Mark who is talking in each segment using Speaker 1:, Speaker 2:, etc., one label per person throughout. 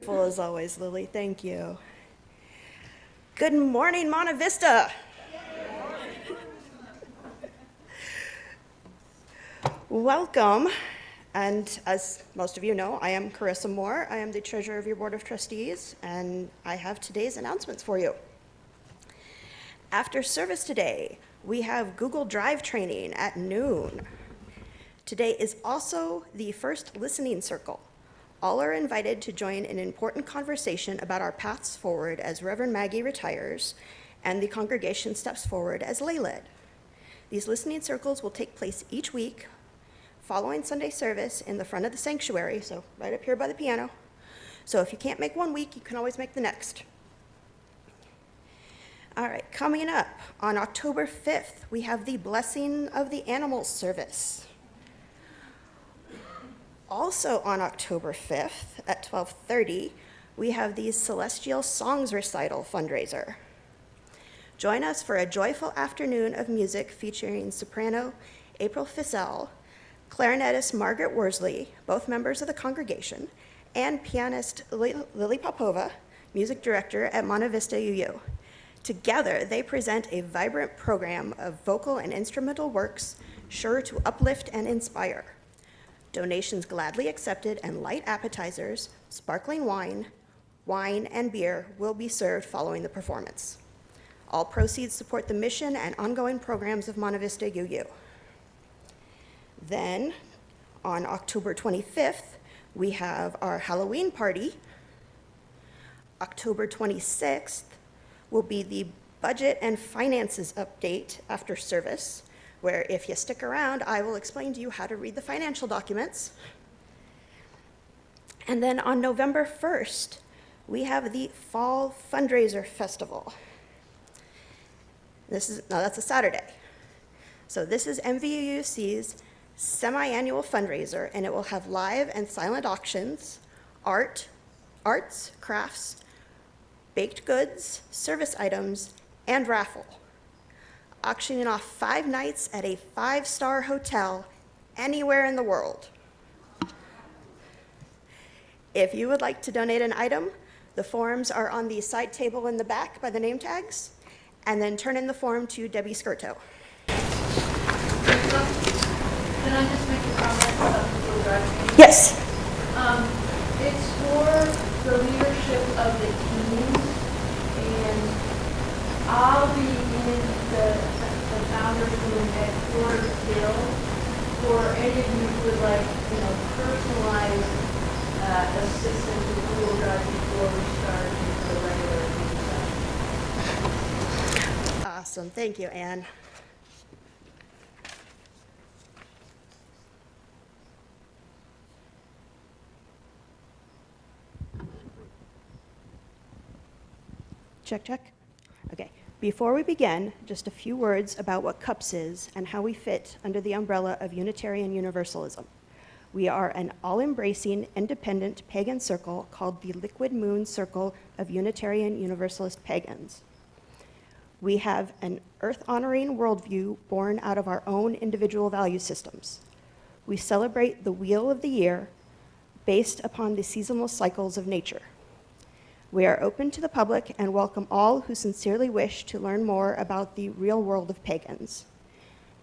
Speaker 1: Beautiful as always, Lily. Thank you. Good morning, Monte Vista. Welcome. And as most of you know, I am Carissa Moore. I am the treasurer of your Board of Trustees, and I have today's announcements for you. After service today, we have Google Drive training at noon. Today is also the first listening circle. All are invited to join an important conversation about our paths forward as Reverend Maggie retires and the congregation steps forward as lay-led. These listening circles will take place each week following Sunday service in the front of the sanctuary, so right up here by the piano. So if you can't make one week, you can always make the next. All right, coming up on October 5th, we have the Blessing of the Animals service. Also on October 5th at 12:30, we have the Celestial Songs Recital fundraiser. Join us for a joyful afternoon of music featuring soprano April Fissell, clarinetist Margaret Worsley, both members of the congregation, and pianist Lily Popova, music director at Monte Vista UU. Together, they present a vibrant program of vocal and instrumental works sure to uplift and inspire. Donations gladly accepted and light appetizers, sparkling wine, and beer will be served following the performance. All proceeds support the mission and ongoing programs of Monte Vista UU. Then, on October 25th, we have our Halloween party. October 26th will be the budget and finances update after service, where if you stick around, I will explain to you how to read the financial documents. And then on November 1st, we have the Fall Fundraiser Festival. That's a Saturday. So this is MVUUC's semi-annual fundraiser, and it will have live and silent auctions, arts, crafts, baked goods, service items, and raffle. Auctioning off 5 nights at a 5-star hotel anywhere in the world. If you would like to donate an item, the forms are on the side table in the back by the name tags, and then turn in the form to Debby Skirto.
Speaker 2: Can I just make a comment about the Google Drive training?
Speaker 1: Yes.
Speaker 2: It's for the leadership of the team, and I'll be in the founder's room at Fort Hill for any of you who would like, personalized assistance with Google Drive before we start the regular session.
Speaker 1: Awesome. Thank you, Anne. Check, check. Okay. Before we begin, just a few words about what CUUPS is and how we fit under the umbrella of Unitarian Universalism. We are an all-embracing, independent pagan circle called the Liquid Moon Circle of Unitarian Universalist Pagans. We have an earth-honoring worldview born out of our own individual value systems. We celebrate the wheel of the year based upon the seasonal cycles of nature. We are open to the public and welcome all who sincerely wish to learn more about the real world of pagans.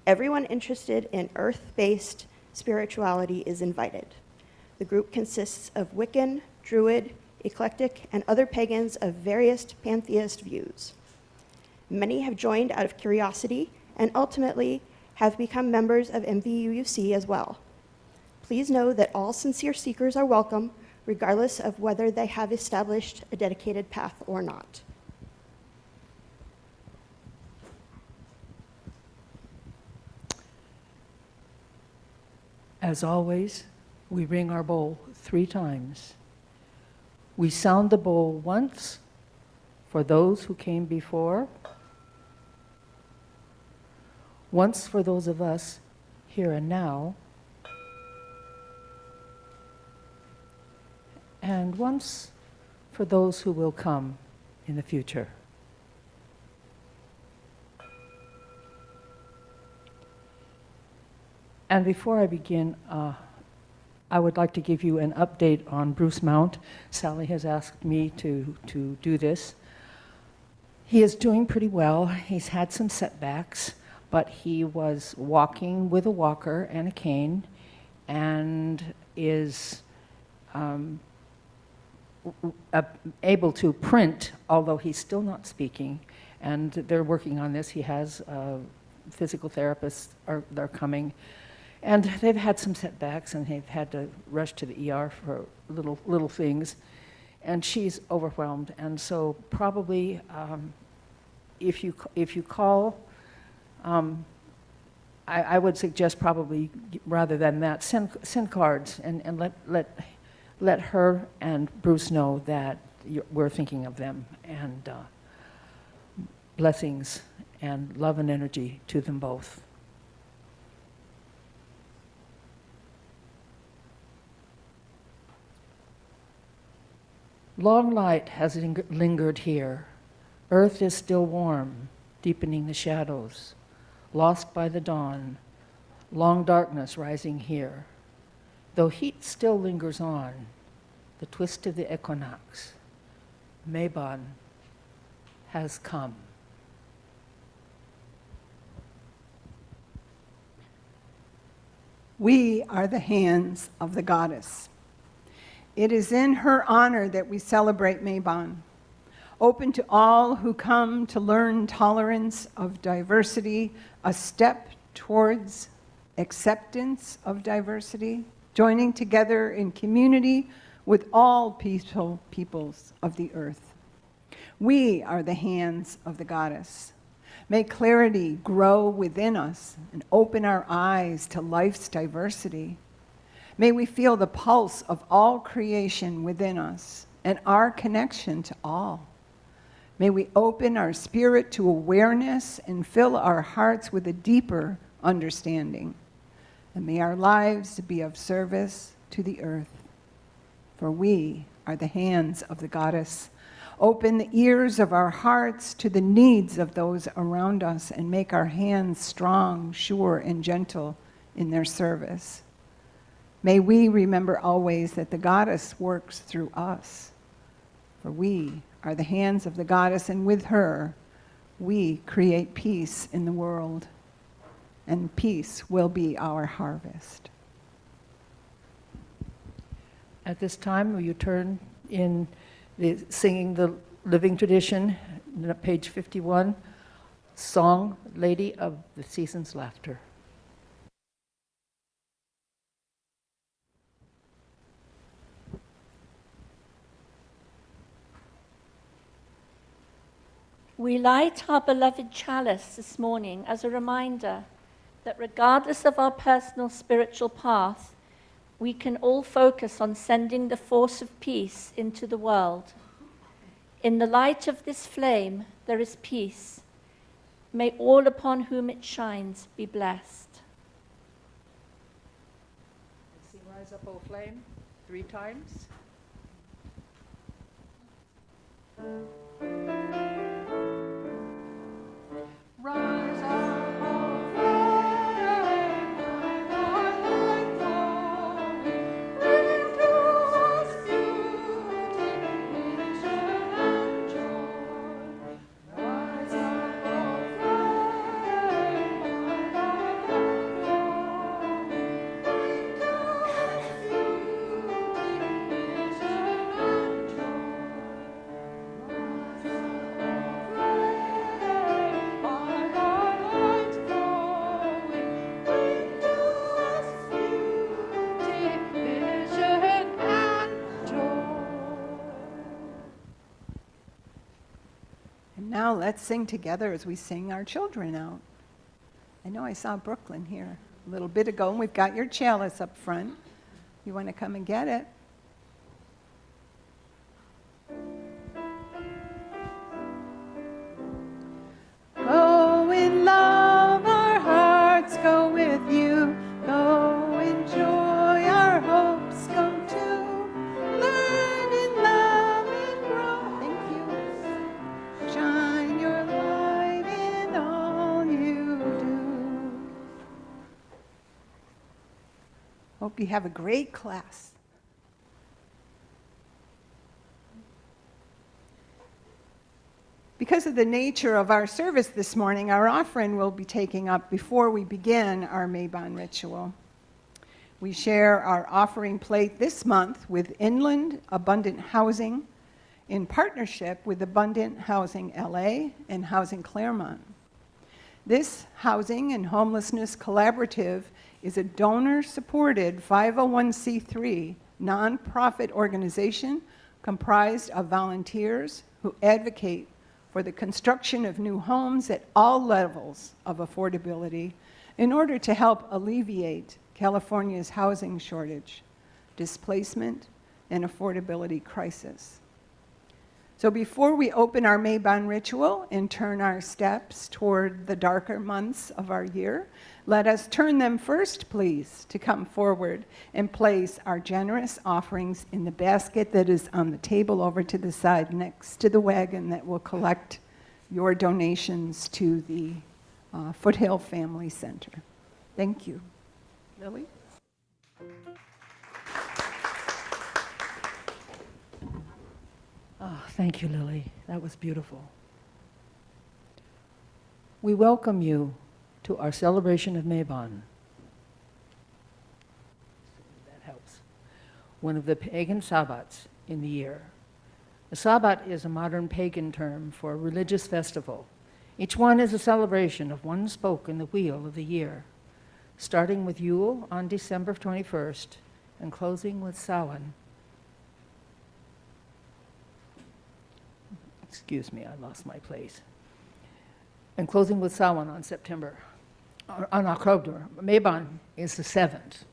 Speaker 1: Everyone interested in earth-based spirituality is invited. The group consists of Wiccan, Druid, eclectic, and other pagans of various pantheist views. Many have joined out of curiosity and ultimately have become members of MVUUC as well. Please know that all sincere seekers are welcome, regardless of whether they have established a dedicated path or not.
Speaker 3: As always, we ring our bowl 3 times. We sound the bowl once for those who came before, once for those of us here and now, and once for those who will come in the future. And before I begin, I would like to give you an update on Bruce Mount. Sally has asked me to do this. He is doing pretty well. He's had some setbacks, but he was walking with a walker and a cane and is able to print, although he's still not speaking, and they're working on this. He has physical therapists they're coming, and they've had some setbacks, and they've had to rush to the ER for little things, and she's overwhelmed. And so probably if you call, I would suggest probably rather than that, send cards and let her and Bruce know that we're thinking of them, and blessings and love and energy to them both. Long light has lingered here. Earth is still warm, deepening the shadows, lost by the dawn, long darkness rising here. Though heat still lingers on, the twist of the equinox, Mabon has come.
Speaker 4: We are the hands of the goddess. It is in her honor that we celebrate Mabon, open to all who come to learn tolerance of diversity, a step towards acceptance of diversity, joining together in community with all peoples of the earth. We are the hands of the goddess. May clarity grow within us and open our eyes to life's diversity. May we feel the pulse of all creation within us and our connection to all. May we open our spirit to awareness and fill our hearts with a deeper understanding. And may our lives be of service to the earth. For we are the hands of the goddess. Open the ears of our hearts to the needs of those around us and make our hands strong, sure, and gentle in their service. May we remember always that the goddess works through us. For we are the hands of the goddess, and with her, we create peace in the world. And peace will be our harvest.
Speaker 3: At this time, will you turn in singing the living tradition, page 51, song, Lady of the Season's Laughter.
Speaker 5: We light our beloved chalice this morning as a reminder that regardless of our personal spiritual path, we can all focus on sending the force of peace into the world. In the light of this flame, there is peace. May all upon whom it shines be blessed.
Speaker 3: See, rise up, O flame, 3 times. Rise up, O flame, thy light glowing, bring to us beauty, vision, and joy. Rise up, O flame, thy light glowing, bring to us beauty, vision, and joy. Rise up, O flame.
Speaker 4: And now let's sing together as we sing our children out. I know I saw Brooklyn here a little bit ago, and we've got your chalice up front. You want to come and get it? Go in love, our hearts go with you. Go in joy, our hopes go too. Learn in love and grow. Thank you. Shine your light in all you do. Oh, hope you have a great class. Because of the nature of our service this morning, our offering will be taking up before we begin our Mabon Ritual. We share our offering plate this month with Inland Abundant Housing in partnership with Abundant Housing LA and Housing Claremont. This Housing and Homelessness Collaborative is a donor-supported 501c3 nonprofit organization comprised of volunteers who advocate for the construction of new homes at all levels of affordability in order to help alleviate California's housing shortage, displacement, and affordability crisis. So before we open our Mabon Ritual and turn our steps toward the darker months of our year, let us turn them first, please, to come forward and place our generous offerings in the basket that is on the table over to the side next to the wagon that will collect your donations to the Foothill Family Center. Thank you. Lily?
Speaker 3: Oh, thank you, Lily. That was beautiful. We welcome you to our celebration of Mabon. That helps. One of the pagan sabbats in the year. A sabbat is a modern pagan term for a religious festival. Each one is a celebration of one spoke in the wheel of the year, starting with Yule on December 21st and closing with Samhain. Excuse me, I lost my place. And closing with Samhain on October. Mabon is the 7th.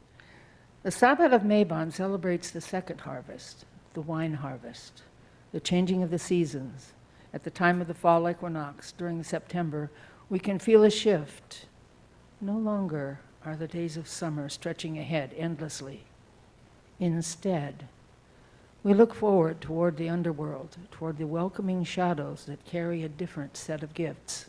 Speaker 3: The Sabbath of Mabon celebrates the second harvest, the wine harvest, the changing of the seasons. At the time of the fall equinox during September, we can feel a shift. No longer are the days of summer stretching ahead endlessly. Instead, we look forward toward the underworld, toward the welcoming shadows that carry a different set of gifts.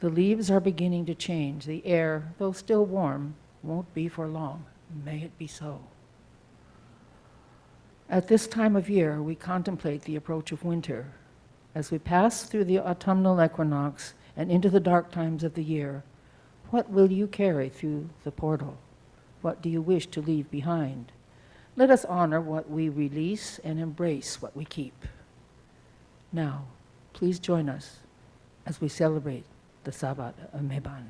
Speaker 3: The leaves are beginning to change. The air, though still warm, won't be for long. May it be so. At this time of year, we contemplate the approach of winter. As we pass through the autumnal equinox and into the dark times of the year, what will you carry through the portal? What do you wish to leave behind? Let us honor what we release and embrace what we keep. Now, please join us as we celebrate the Sabbath of Mabon.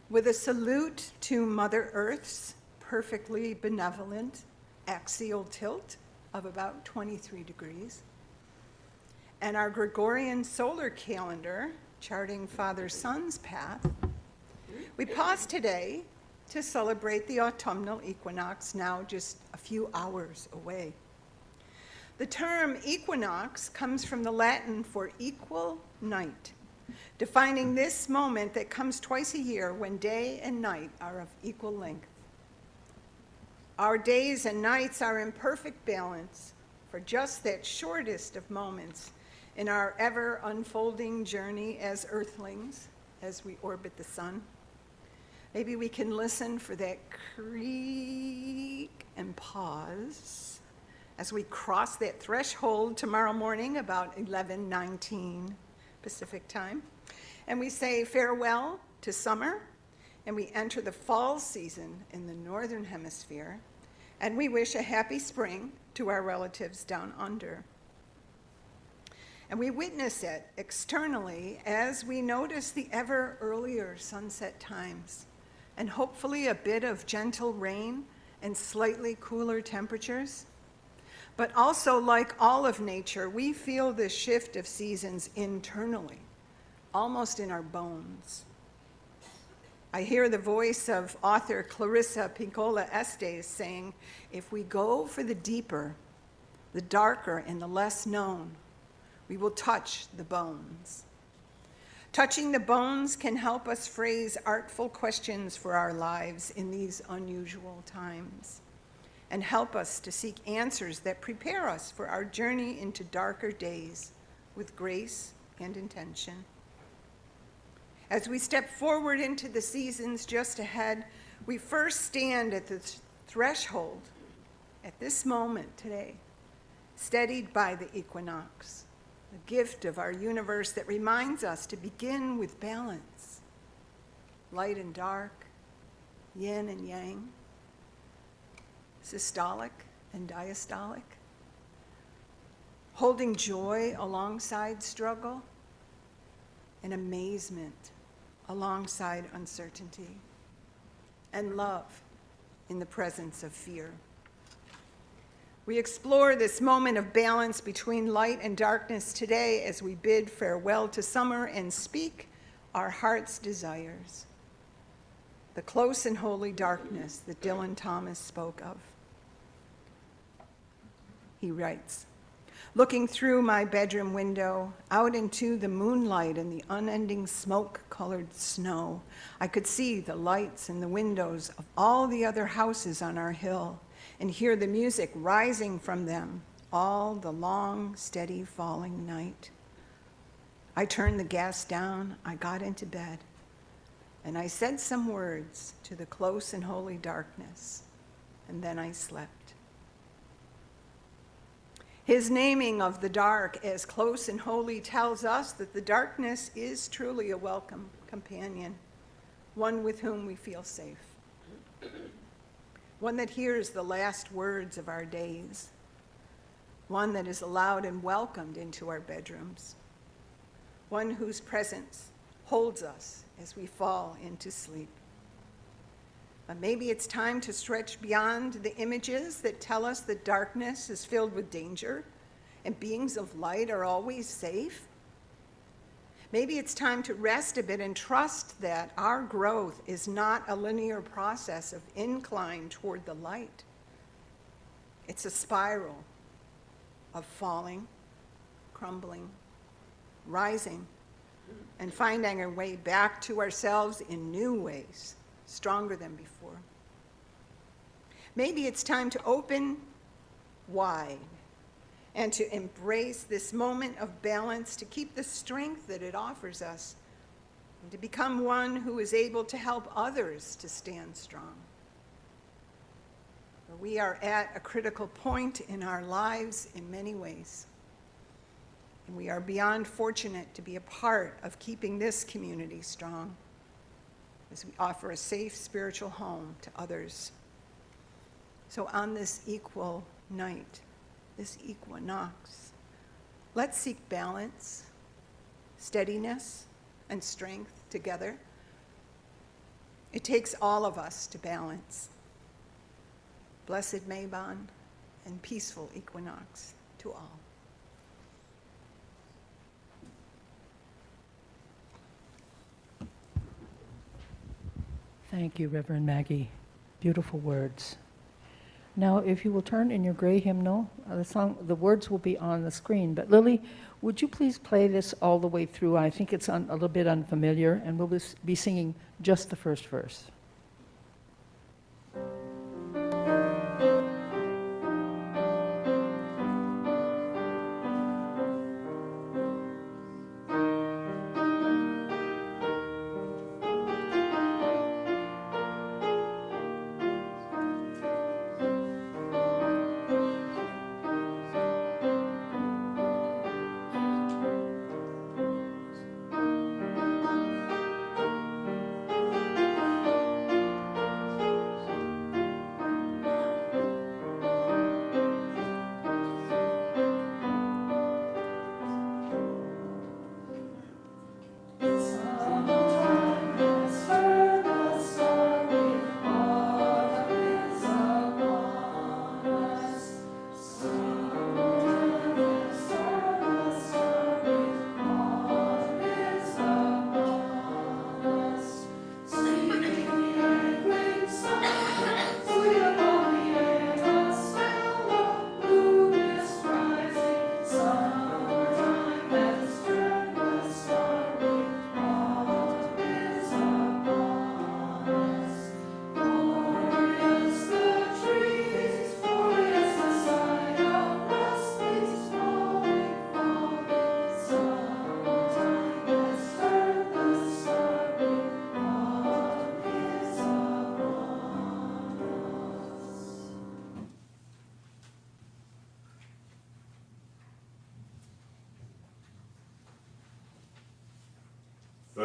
Speaker 4: With a salute to Mother Earth's perfectly benevolent axial tilt of about 23 degrees, and our Gregorian solar calendar charting Father-Son's path, we pause today to celebrate the autumnal equinox, now just a few hours away. The term equinox comes from the Latin for equal night, defining this moment that comes twice a year when day and night are of equal length. Our days and nights are in perfect balance for just that shortest of moments in our ever unfolding journey as earthlings as we orbit the sun. Maybe we can listen for that creak and pause as we cross that threshold tomorrow morning about 11:19 Pacific time. And we say farewell to summer, and we enter the fall season in the northern hemisphere, and we wish a happy spring to our relatives down under. And we witness it externally as we notice the ever earlier sunset times, and hopefully a bit of gentle rain and slightly cooler temperatures. But also, like all of nature, we feel the shift of seasons internally, almost in our bones. I hear the voice of author Clarissa Pinkola Estes saying, if we go for the deeper, the darker, and the less known, we will touch the bones. Touching the bones can help us phrase artful questions for our lives in these unusual times, and help us to seek answers that prepare us for our journey into darker days with grace and intention. As we step forward into the seasons just ahead, we first stand at the threshold at this moment today, steadied by the equinox, the gift of our universe that reminds us to begin with balance, light and dark, yin and yang, systolic and diastolic, holding joy alongside struggle, and amazement alongside uncertainty, and love in the presence of fear. We explore this moment of balance between light and darkness today as we bid farewell to summer and speak our heart's desires, the close and holy darkness that Dylan Thomas spoke of. He writes, looking through my bedroom window, out into the moonlight and the unending smoke-colored snow, I could see the lights in the windows of all the other houses on our hill and hear the music rising from them all the long, steady falling night. I turned the gas down, I got into bed, and I said some words to the close and holy darkness, and then I slept. His naming of the dark as close and holy tells us that the darkness is truly a welcome companion, one with whom we feel safe, one that hears the last words of our days, one that is allowed and welcomed into our bedrooms, one whose presence holds us as we fall into sleep. But maybe it's time to stretch beyond the images that tell us that darkness is filled with danger and beings of light are always safe. Maybe it's time to rest a bit and trust that our growth is not a linear process of incline toward the light. It's a spiral of falling, crumbling, rising, and finding our way back to ourselves in new ways, stronger than before. Maybe it's time to open wide and to embrace this moment of balance, to keep the strength that it offers us, and to become one who is able to help others to stand strong. For we are at a critical point in our lives in many ways, and we are beyond fortunate to be a part of keeping this community strong as we offer a safe spiritual home to others. So on this equal night, this equinox, let's seek balance, steadiness, and strength together. It takes all of us to balance. Blessed Mabon and peaceful equinox to all.
Speaker 3: Thank you, Reverend Maggie. Beautiful words. Now, if you will turn in your gray hymnal, the words will be on the screen. But Lily, would you please play this all the way through? I think it's a little bit unfamiliar, and we'll be singing just the first verse.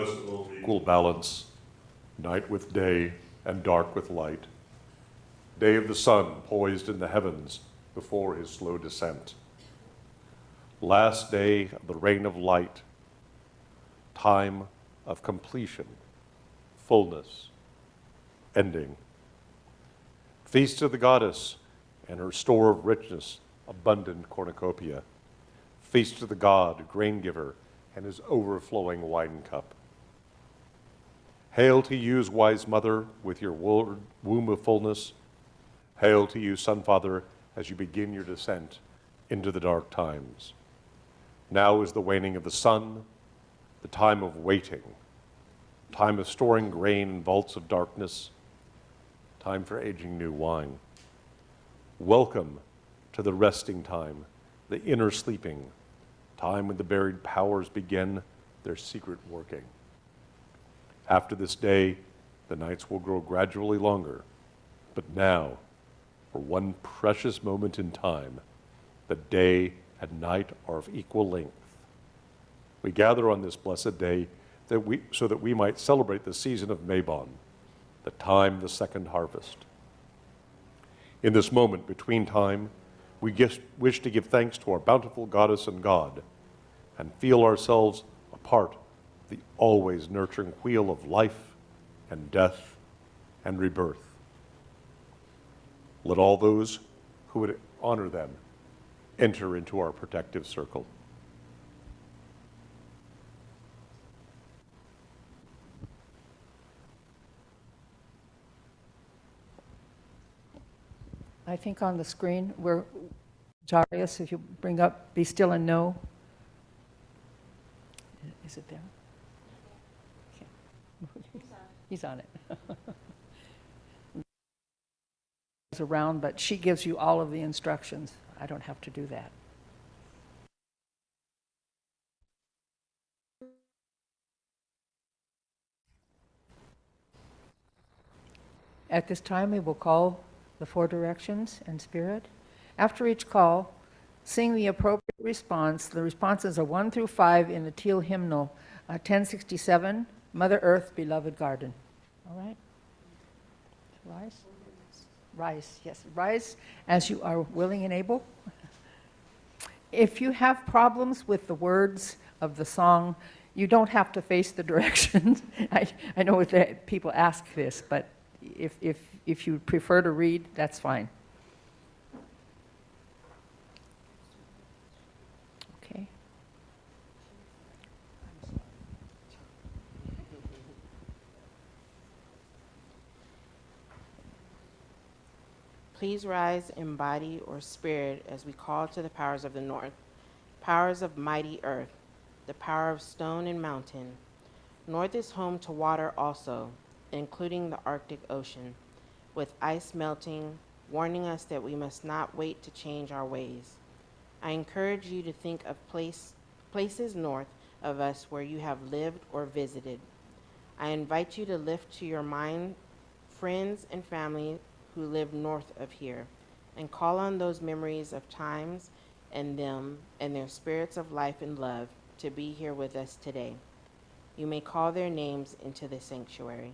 Speaker 6: equal balance, night with day and dark with light, day of the sun poised in the heavens before his slow descent. Last day of the reign of light, time of completion, fullness, ending. Feast of the goddess and her store of richness, abundant cornucopia. Feast of the god, grain giver, and his overflowing wine cup. Hail to you, wise mother, with your womb of fullness. Hail to you, Son Father, as you begin your descent into the dark times. Now is the waning of the sun, the time of waiting, time of storing grain in vaults of darkness, time for aging new wine. Welcome to the resting time, the inner sleeping, time when the buried powers begin their secret working. After this day, the nights will grow gradually longer, but now, for one precious moment in time, the day and night are of equal length. We gather on this blessed day so that we might celebrate the season of Mabon, the time of the second harvest. In this moment between time, we wish to give thanks to our bountiful goddess and God, and feel ourselves a part of the always nurturing wheel of life and death and rebirth. Let all those who would honor them enter into our protective circle.
Speaker 3: I think on the screen, Darius, if you bring up Be Still and Know. Is it there? Okay. He's on it. He's around, but she gives you all of the instructions. I don't have to do that. At this time, we will call the four directions and spirit. After each call, sing the appropriate response. The responses are 1 through 5 in the teal hymnal, 1067, Mother Earth, Beloved Garden. All right? Rise? Rise, yes. Rise as you are willing and able. If you have problems with the words of the song, you don't have to face the directions. I know that people ask this, but if you prefer to read, that's fine. Okay.
Speaker 7: Please rise in body or spirit as we call to the powers of the north, powers of mighty earth, the power of stone and mountain. North is home to water also, including the Arctic Ocean, with ice melting, warning us that we must not wait to change our ways. I encourage you to think of places north of us where you have lived or visited. I invite you to lift to your mind friends and family who live north of here, and call on those memories of times and them and their spirits of life and love to be here with us today. You may call their names into the sanctuary.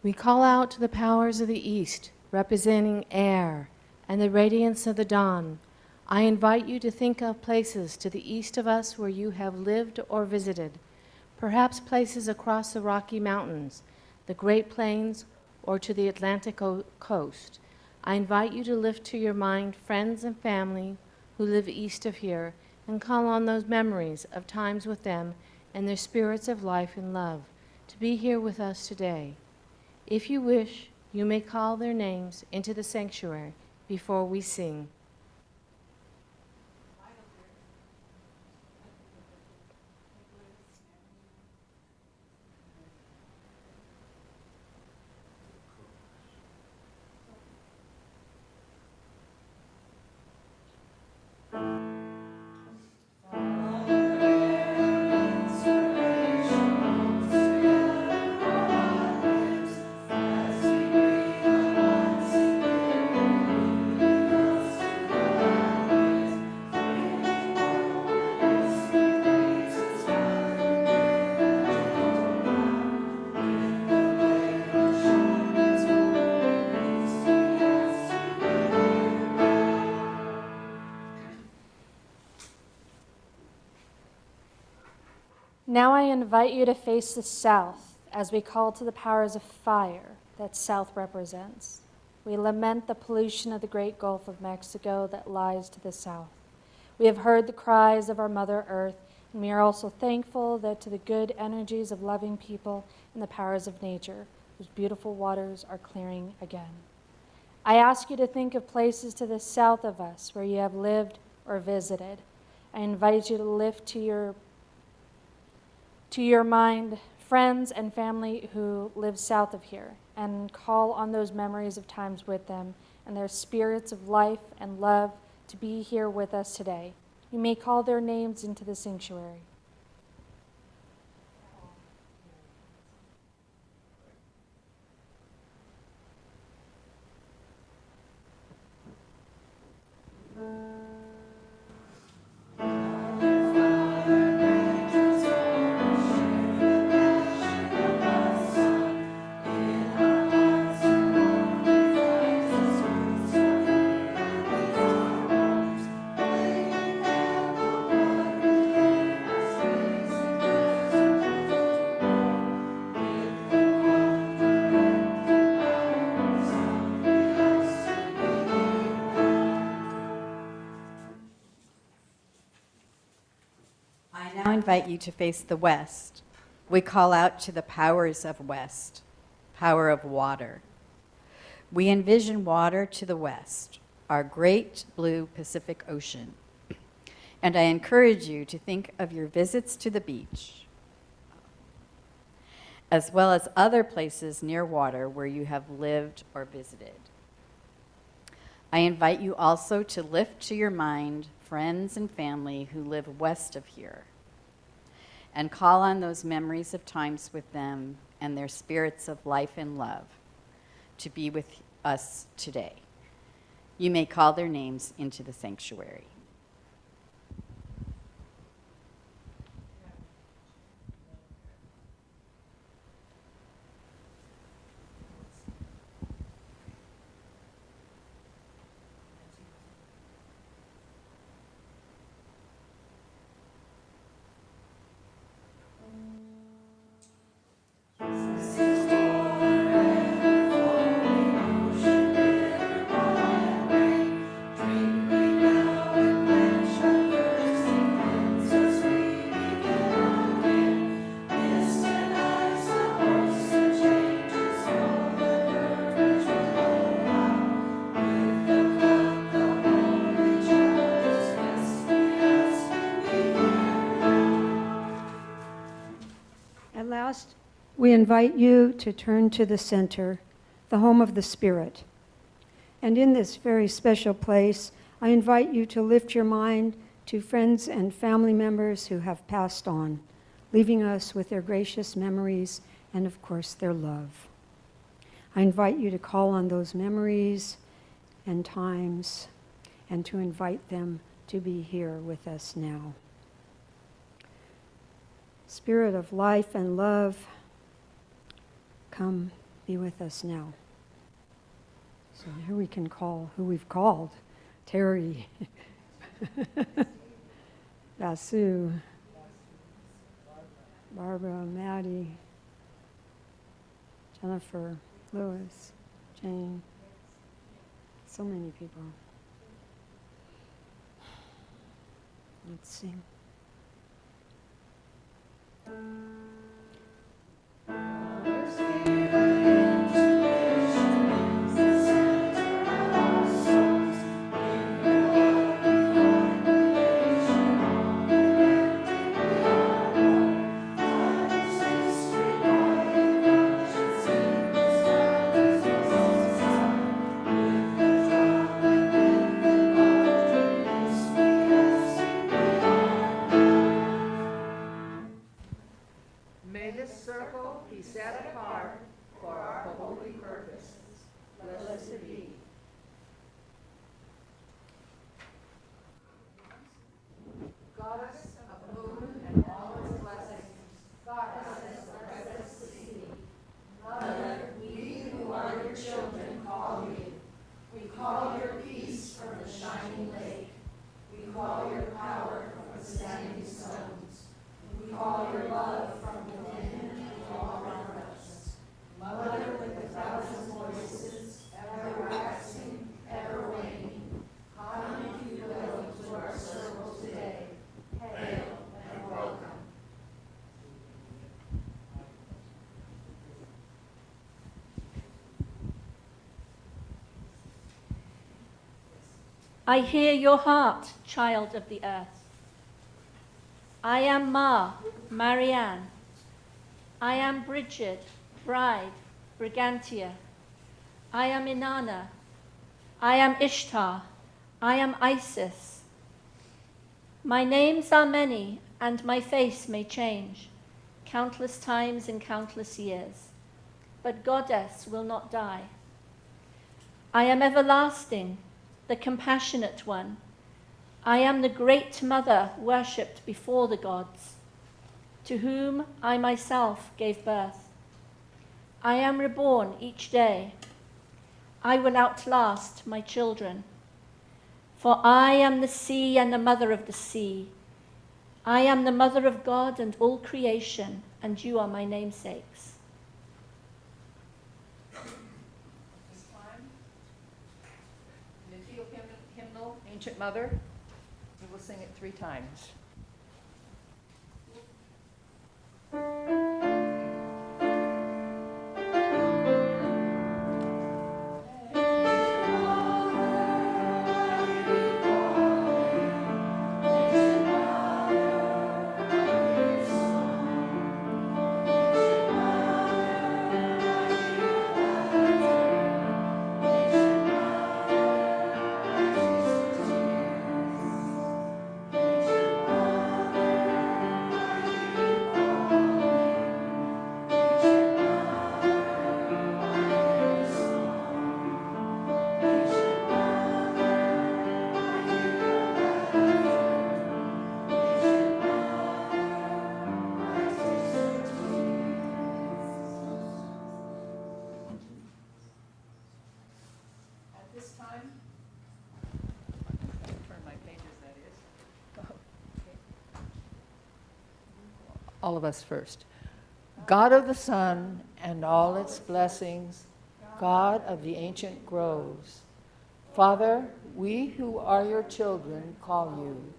Speaker 2: We call out to the powers of the east, representing air and the radiance of the dawn. I invite you to think of places to the east of us where you have lived or visited, perhaps places across the Rocky Mountains, the Great Plains, or to the Atlantic coast. I invite you to lift to your mind friends and family who live east of here
Speaker 7: and call on those memories of times with them and their spirits of life and love to be here with us today. If you wish, you may call their names into the sanctuary before we sing.
Speaker 8: Now I invite you to face the south as we call to the powers of fire that south represents. We lament the pollution of the great Gulf of Mexico that lies to the south. We have heard the cries of our Mother Earth, and we are also thankful that to the good energies of loving people and the powers of nature, whose beautiful waters are clearing again. I ask you to think of places to the south of us where you have lived or visited. I invite you to lift to your mind friends and family who live south of here, and call on those memories of times with them and their spirits of life and love to be here with us today. You may call their names into the sanctuary.
Speaker 9: I now invite you to face the west. We call out to the powers of west, power of water. We envision water to the west, our great blue Pacific Ocean. And I encourage you to think of your visits to the beach, as well as other places near water where you have lived or visited. I invite you also to lift to your mind friends and family who live west of here, and call on those memories of times with them and their spirits of life and love to be with us today. You may call their names into the sanctuary.
Speaker 10: At last, we invite you to turn to the center, the home of the Spirit. And in this very special place, I invite you to lift your mind to friends and family members who have passed on, leaving us with their gracious memories and, of course, their love. I invite you to call on those memories and times and to invite them to be here with us now. Spirit of life and love, come be with us now. So here we can call who we've called. Terry, Vasu, Barbara, Maddie, Jennifer, Louis, Jane, so many people. Let's sing.
Speaker 3: May this circle be set apart for our holy purpose. Blessed be. Goddess of the moon and all its blessings, goddess of the restless sea, Mother, we who are your children call you. We call your peace from the shining lake. We call your power from the standing stones. We call your love from within and all around us. Mother with a thousand voices, ever waxing, ever waning, come if you will to our circle today. Hail and welcome.
Speaker 5: I hear your heart, child of the earth. I am Ma, Marianne. I am Bridget, Bride, Brigantia. I am Inanna. I am Ishtar. I am Isis. My names are many, and my face may change, countless times in countless years, but Goddess will not die. I am everlasting, the compassionate one. I am the great mother worshipped before the gods, to whom I myself gave birth. I am reborn each day. I will outlast my children. For I am the sea and the mother of the sea. I am the mother of God and all creation, and you are my namesakes.
Speaker 3: This time, the Ethiopian hymnal, Ancient Mother. We will sing it 3 times. All of us first. God of the sun and all its blessings, God of the ancient groves. Father, we who are your children call you.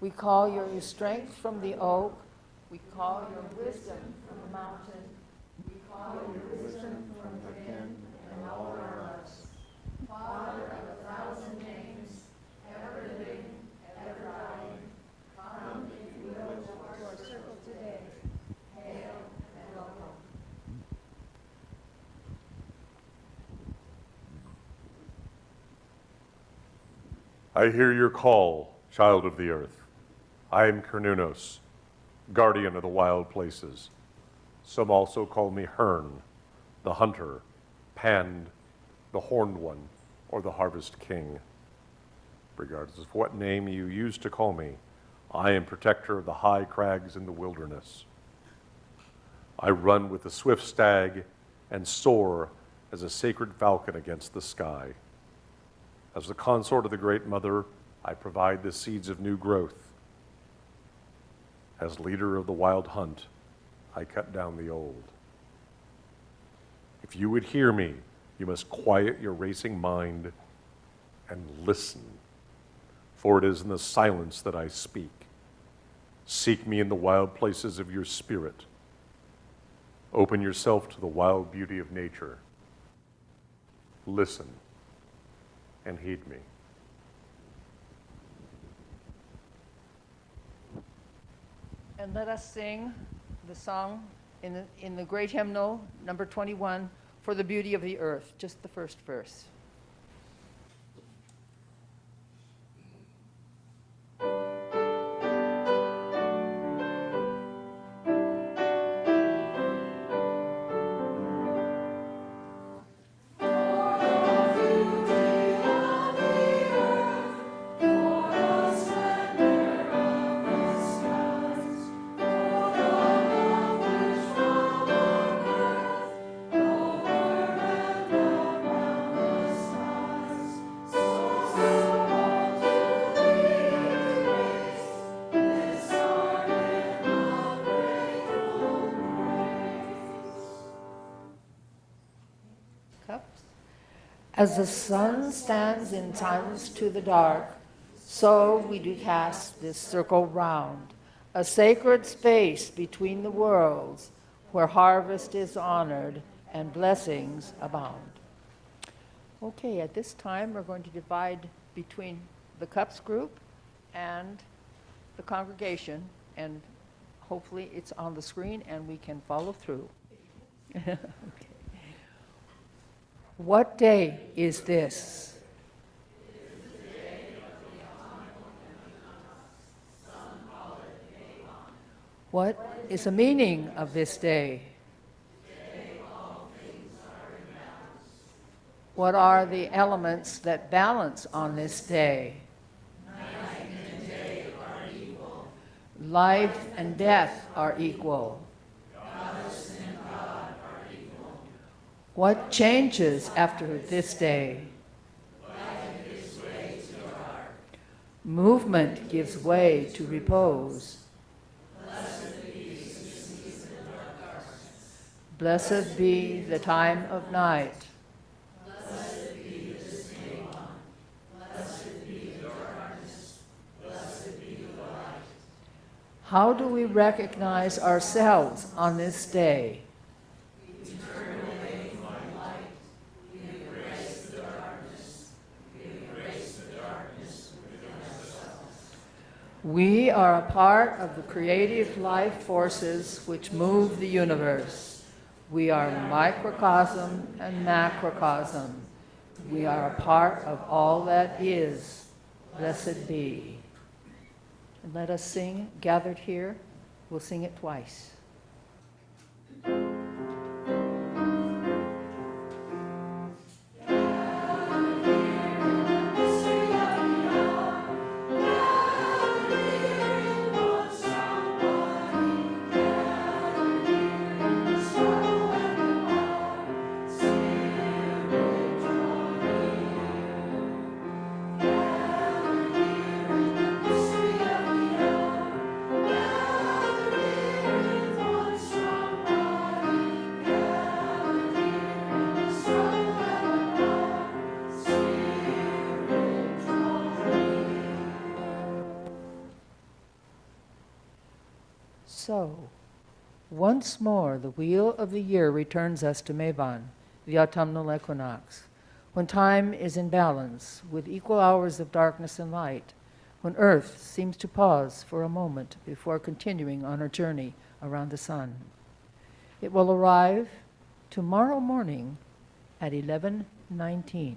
Speaker 3: We call your strength from the oak. We call your wisdom from the mountain. We call your wisdom from within and all around us. Father of 1,000 names, ever living, ever dying, come if you will to our circle today. Hail and welcome.
Speaker 6: I hear your call, child of the earth. I am Cernunnos, guardian of the wild places. Some also call me Hern, the hunter, Pand, the horned one, or the harvest king. Regardless of what name you use to call me, I am protector of the high crags in the wilderness. I run with the swift stag and soar as a sacred falcon against the sky. As the consort of the Great Mother, I provide the seeds of new growth. As leader of the wild hunt, I cut down the old. If you would hear me, you must quiet your racing mind and listen. for it is in the silence that I speak. Seek me in the wild places of your spirit. Open yourself to the wild beauty of nature. Listen and heed me.
Speaker 3: And let us sing the song in the great hymnal, number 21, For the Beauty of the Earth, just the first verse. As the sun stands in silence to the dark, so we do cast this circle round, a sacred space between the worlds, where harvest is honored and blessings abound. Okay, at this time we're going to divide between the CUUPS group and the congregation, and hopefully it's on the screen and we can follow through. Okay. What day is this? What is the meaning of this day? What are the elements that balance on this day? Night and day are equal. Life and death are equal. What changes after this day? Light gives way to dark. Movement gives way to repose. Blessed be the season of darkness. Blessed be the time of night. Blessed be this day one. Blessed be the darkness. Blessed be the light. How do we recognize ourselves on this day? We are a part of the creative life forces which move the universe. We are microcosm and macrocosm. We are a part of all that is. Blessed be. And let us sing, gathered here. We'll sing it twice. So, once more, the wheel of the year returns us to Mabon, the autumnal equinox, when time is in balance, with equal hours of darkness and light, when Earth seems to pause for a moment before continuing on her journey around the sun. It will arrive tomorrow morning at 11:19.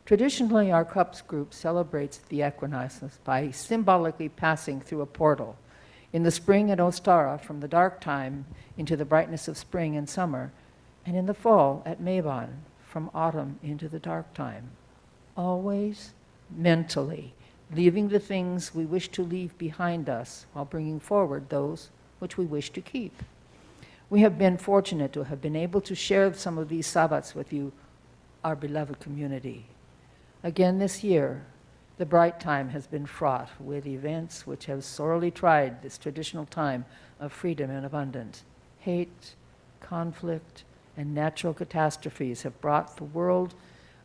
Speaker 3: Traditionally, our CUUPS group celebrates the equinoxes by symbolically passing through a portal. In the spring at Ostara, from the dark time into the brightness of spring and summer, and in the fall at Mabon, from autumn into the dark time. Always mentally, leaving the things we wish to leave behind us while bringing forward those which we wish to keep. We have been fortunate to have been able to share some of these Sabbats with you, our beloved community. Again this year, the bright time has been fraught with events which have sorely tried this traditional time of freedom and abundance. Hate, conflict, and natural catastrophes have brought the world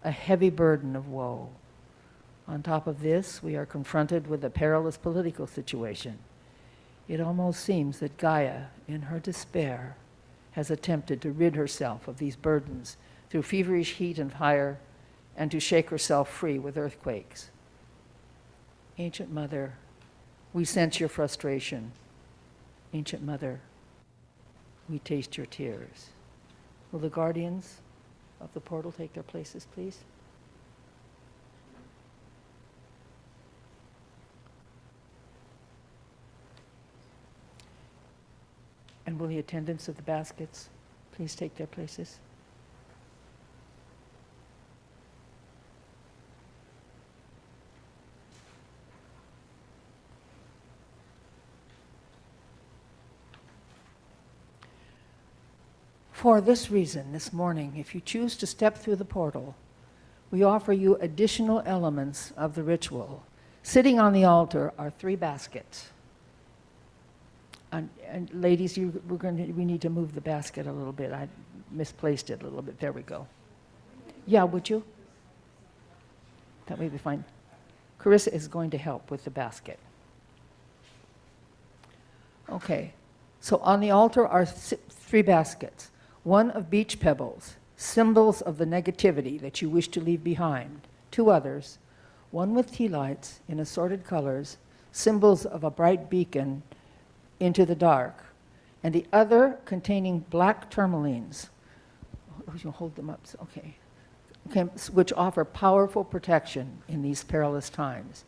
Speaker 3: a heavy burden of woe. On top of this, we are confronted with a perilous political situation. It almost seems that Gaia, in her despair, has attempted to rid herself of these burdens through feverish heat and fire, and to shake herself free with earthquakes. Ancient Mother, we sense your frustration. Ancient Mother, we taste your tears. Will the guardians of the portal take their places, please? And will the attendants of the baskets please take their places? For this reason, this morning, if you choose to step through the portal, we offer you additional elements of the ritual. Sitting on the altar are 3 baskets. And ladies, we need to move the basket a little bit. I misplaced it a little bit. There we go. Yeah, would you? That may be fine. Carissa is going to help with the basket. Okay, so on the altar are 3 baskets. One of beach pebbles, symbols of the negativity that you wish to leave behind. 2 others, one with tea lights in assorted colors, symbols of a bright beacon into the dark, and the other containing black tourmalines. Oh, you hold them up, okay. Which offer powerful protection in these perilous times.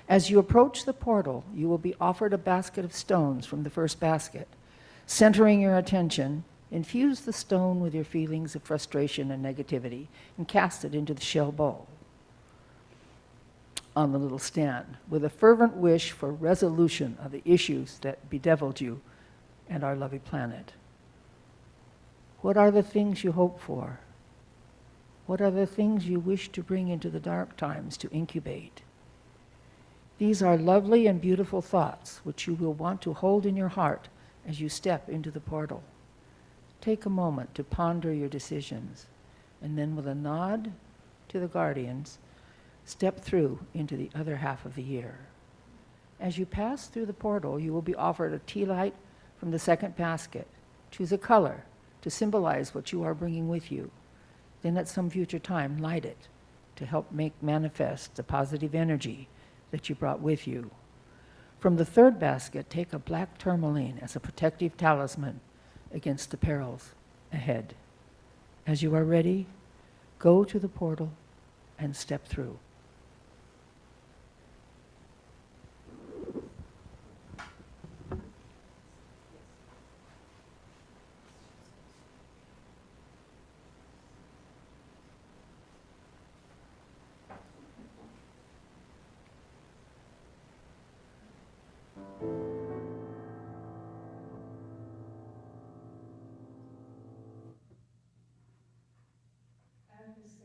Speaker 3: As you approach the portal, you will be offered a basket of stones from the first basket. Centering your attention, infuse the stone with your feelings of frustration and negativity and cast it into the shell bowl on the little stand with a fervent wish for resolution of the issues that bedeviled you and our lovely planet. What are the things you hope for? What are the things you wish to bring into the dark times to incubate? These are lovely and beautiful thoughts which you will want to hold in your heart as you step into the portal. Take a moment to ponder your decisions, and then with a nod to the guardians, step through into the other half of the year. As you pass through the portal, you will be offered a tea light from the second basket. Choose a color to symbolize what you are bringing with you. Then at some future time, light it to help make manifest the positive energy that you brought with you. From the third basket, take a black tourmaline as a protective talisman against the perils ahead. As you are ready, go to the portal and step through.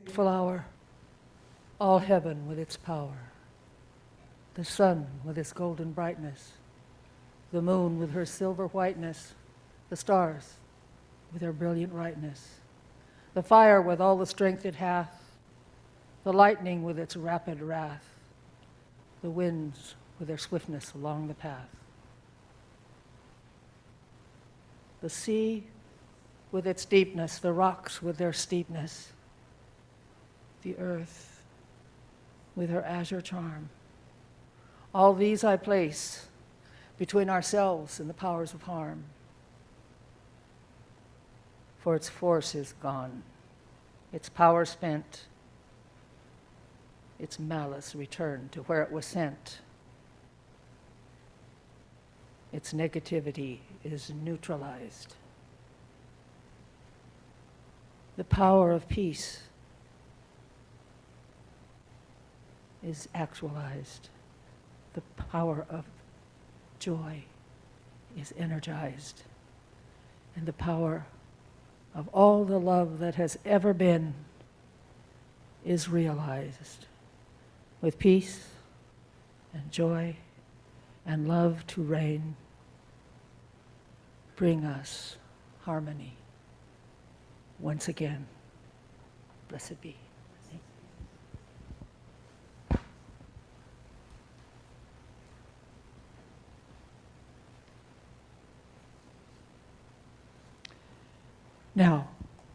Speaker 3: Full hour, all heaven with its power, the sun with its golden brightness, the moon with her silver whiteness, the stars with their brilliant brightness, the fire with all the strength it hath, the lightning with its rapid wrath, the winds with their swiftness along the path, the sea with its deepness, the rocks with their steepness, the earth with her azure charm. All these I place between ourselves and the powers of harm. For its force is gone, its power spent, its malice returned to where it was sent. Its negativity is neutralized. The power of peace is actualized. The power of joy is energized. And the power of all the love that has ever been is realized. With peace and joy and love to reign, bring us harmony once again. Blessed be. Now,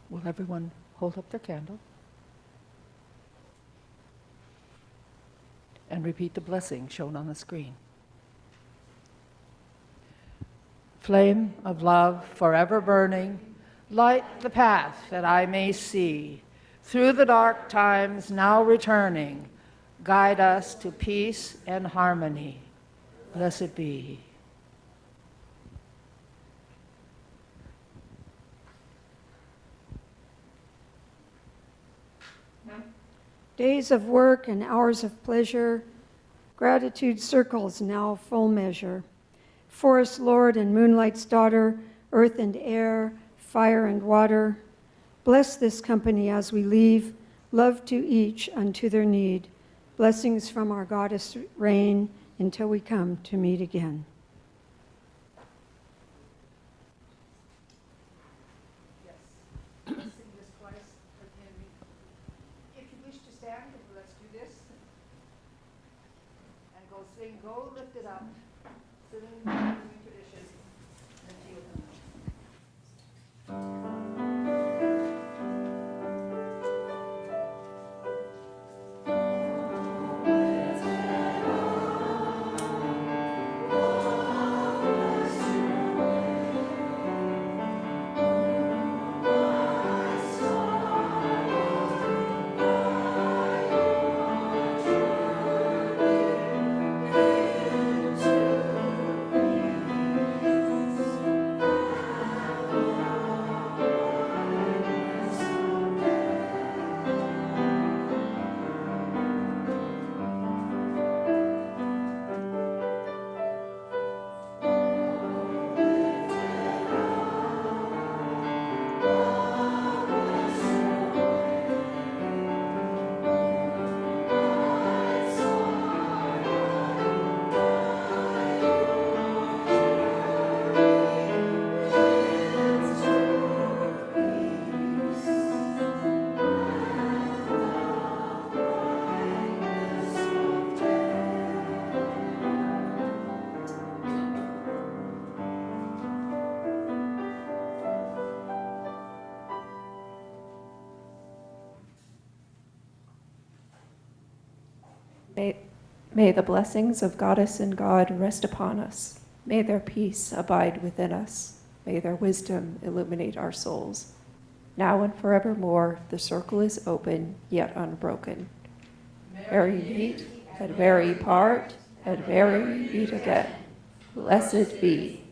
Speaker 3: will everyone hold up their candle and repeat the blessing shown on the screen? Flame of love forever burning, light the path that I may see. Through the dark times now returning, guide us to peace and harmony. Blessed be.
Speaker 10: Days of work and hours of pleasure, gratitude circles now full measure. Forest lord and moonlight's daughter, earth and air, fire and water, bless this company as we leave, love to each unto their need. Blessings from our goddess reign until we come to meet again.
Speaker 3: Yes. Let's sing this twice again. If you wish to stand, let's do this. And go sing, Go Lift It Up. Singing the tradition. And feel them.
Speaker 11: May the blessings of Goddess and God rest upon us. May their peace abide within us. May their wisdom illuminate our souls. Now and forevermore, the circle is open, yet unbroken. Merry meet, and merry part, and merry meet again. Blessed be.